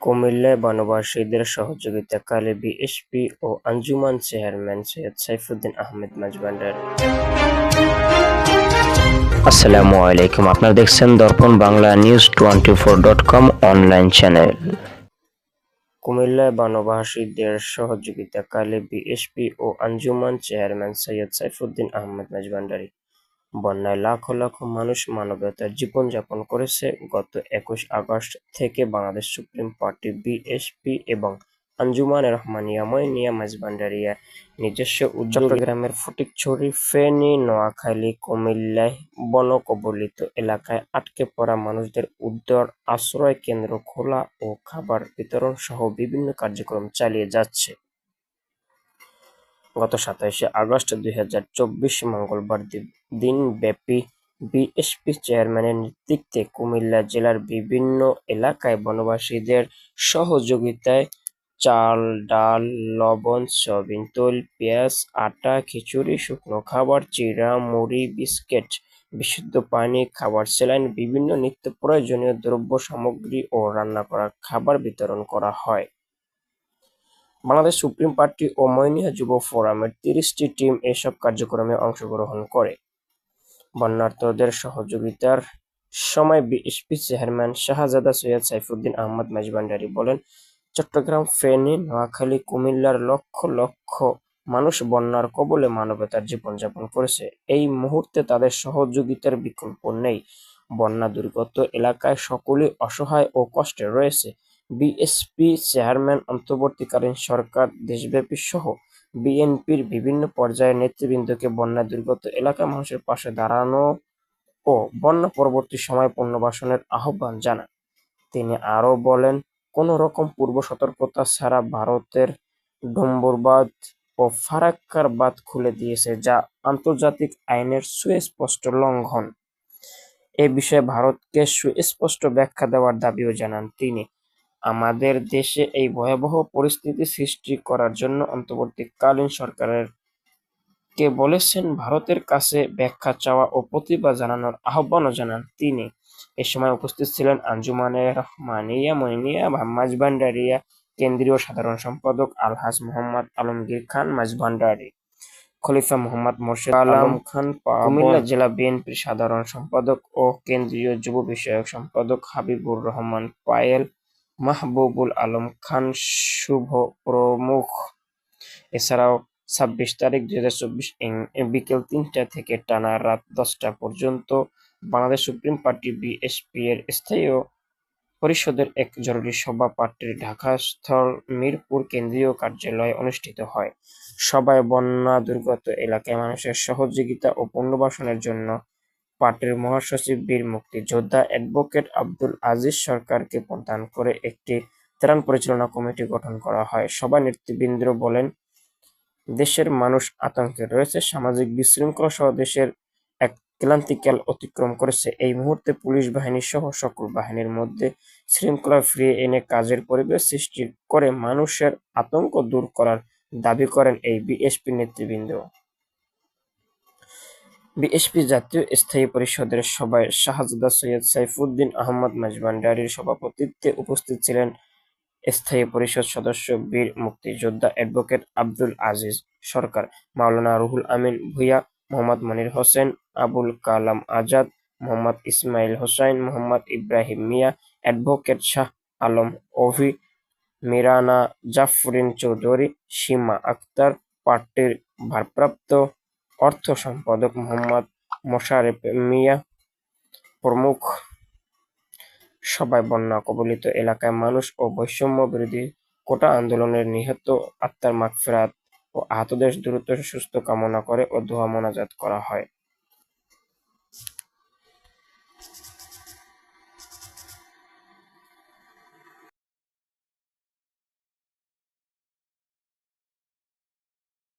কুমিল্লায় বনবাসীদের সহযোগিতাকালে বিএসপি ও আঞ্জুমান চেয়ারম্যান সৈয়দ সাইফুদ্দিন আহমেদ মাঝভান্ডারী। আসসালামু আলাইকুম, আপনারা দেখছেন দর্পণ Bangla news 24.com online channel. কুমিল্লায় বনবাসীদের সহযোগিতাকালে বিএসপি ও আঞ্জুমান চেয়ারম্যান সৈয়দ সাইফুদ্দিন আহমেদ মাঝভান্ডারী। বন্যায় লাখো লাখো মানুষ মানবতার জীবনযাপন করেছে। গত 21 আগস্ট থেকে বাংলাদেশ সুপ্রিম পার্টি বিএসপি এবং আঞ্জুমানে রহমানিয়া মইনিয়া মাঝভান্ডারিয়ার নিজস্ব চট্টগ্রামের ফটিকছড়ি, ফেনী, নোয়াখালী, কুমিল্লায় বনকবলিত এলাকায় আটকে পড়া মানুষদের উদ্ধার, আশ্রয় কেন্দ্র খোলা ও খাবার বিতরণ সহ বিভিন্ন কার্যক্রম চালিয়ে যাচ্ছে। গত 27 আগস্ট 2024 মঙ্গলবার দিনব্যাপী বিএসপি চেয়ারম্যানের নেতৃত্বে কুমিল্লা জেলার বিভিন্ন এলাকায় বনবাসীদের সহযোগিতায় চাল, ডাল, লবণ, সয়াবিন তেল, পেঁয়াজ, আটা, খিচুড়ি, শুকনো খাবার, চিড়া, মুড়ি, বিস্কিট, বিশুদ্ধ পানি, খাবার, স্যালাইন, বিভিন্ন নিত্য প্রয়োজনীয় দ্রব্য সামগ্রী ও রান্না করা খাবার বিতরণ করা হয়। বাংলাদেশ সুপ্রিম পার্টি ও মইনিয়া যুব ফোরামের 30টি টিম এসব কার্যক্রমে অংশগ্রহণ করে। বন্যার্তদের সহযোগিতার সময় বিএসপি চেয়ারম্যান শাহজাদা সৈয়দ সাইফুদ্দিন আহমেদ মাঝভান্ডারী বলেন, চট্টগ্রাম, ফেনী, নোয়াখালী, কুমিল্লার লক্ষ লক্ষ মানুষ বন্যার কবলে মানবতার জীবনযাপন করেছে। এই মুহূর্তে তাদের সহযোগিতার বিকল্প নেই। বন্যা দুর্গত এলাকায় সকলেই অসহায় ও কষ্টে রয়েছে। বিএসপি চেয়ারম্যান অন্তর্বর্তীকালীন সরকার, দেশব্যাপী সহ বিএনপির বিভিন্ন পর্যায়ের নেতৃবৃন্দকে বন্যা দুর্গত এলাকার মানুষের পাশে দাঁড়ানো ও বন্যা পরবর্তী সময় পুনর্বাসনের আহ্বান জানান। তিনি আরও বলেন, কোনো রকম পূর্ব সতর্কতা ছাড়া ভারতের ডুম্বুর ও ফারাক্কার বাঁধ খুলে দিয়েছে, যা আন্তর্জাতিক আইনের সুস্পষ্ট লঙ্ঘন। এ বিষয়ে ভারতকে সুস্পষ্ট ব্যাখ্যা দেওয়ার দাবিও জানান তিনি। আমাদের দেশে এই ভয়াবহ পরিস্থিতি সৃষ্টি করার জন্য অন্তর্বর্তীকালীন সরকারকে বলেছেন ভারতের কাছে ব্যাখ্যা চাওয়া ও প্রতিবাদ জানানোর আহ্বানও জানান তিনি। এ সময় উপস্থিত ছিলেন আঞ্জুমানে রহমানিয়া মইনিয়া মাঝভান্ডারিয়া কেন্দ্রীয় সাধারণ সম্পাদক আলহাজ মোহাম্মদ আলমগীর খান মাঝভান্ডারী, খলিফা মোহাম্মদ মোর্শেদ আলম খান, কুমিল্লা জেলা বিএনপির সাধারণ সম্পাদক ও কেন্দ্রীয় যুব বিষয়ক সম্পাদক হাবিবুর রহমান পায়েল, মাহবুবুল আলম খান শুভ প্রমুখ। এছাড়াও 26 তারিখ 2024 বিকেল 3টা থেকে টানা রাত 10টা পর্যন্ত বাংলাদেশ সুপ্রিম পার্টি বিএসপি এর স্থায়ী পরিষদের এক জরুরি সভা পার্টির ঢাকাস্থ মিরপুর কেন্দ্রীয় কার্যালয়ে অনুষ্ঠিত হয়। সভায় বন্যা দুর্গত এলাকায় মানুষের সহযোগিতা ও পুনর্বাসনের জন্য পার্টির মহাসচিব বীর মুক্তিযোদ্ধা অ্যাডভোকেট আব্দুল আজিজ সরকারকে প্রদান করে একটি ত্রাণ পরিচালনা কমিটি গঠন করা হয়। সভায় নেতৃবৃন্দ বলেন, দেশের মানুষ আতঙ্কে রয়েছে। সামাজিক বিশৃঙ্খলা সহ দেশের এক ক্লান্তিকাল অতিক্রম করেছে। এই মুহূর্তে পুলিশ বাহিনী সহ সকল বাহিনীর মধ্যে শৃঙ্খলা ফিরিয়ে এনে কাজের পরিবেশ সৃষ্টি করে মানুষের আতঙ্ক দূর করার দাবি করেন এই বিএসপি নেতৃবৃন্দ। বিএসপি জাতীয় স্থায়ী পরিষদের সভায় শাহজাদা সৈয়দ সাইফুদ্দিন আহমেদ মাঝভান্ডারীর সভাপতিত্বে উপস্থিত ছিলেন স্থায়ী পরিষদ সদস্য বীর মুক্তিযোদ্ধা অ্যাডভোকেট আব্দুল আজিজ সরকার, মাওলানা রুহুল আমিন ভূঁইয়া, মোহাম্মদ মনির হোসেন, আবুল কালাম আজাদ, মোহাম্মদ ইসমাইল হোসাইন, মোহাম্মদ ইব্রাহিম মিয়া, অ্যাডভোকেট শাহ আলম অভি, মিরানা জাফরিন চৌধুরী, সীমা আক্তার, পার্টির ভারপ্রাপ্ত অর্থ সম্পাদক মোহাম্মদ মোশারেফ মিয়া প্রমুখ। সবাই বন্যা কবলিত এলাকায় মানুষ ও বৈষম্য বিরোধী কোটা আন্দোলনের নিহত আত্মার মাগফিরাত ও আহতদের দ্রুত সুস্থ কামনা করে ও দোয়া মোনাজাত করা হয়।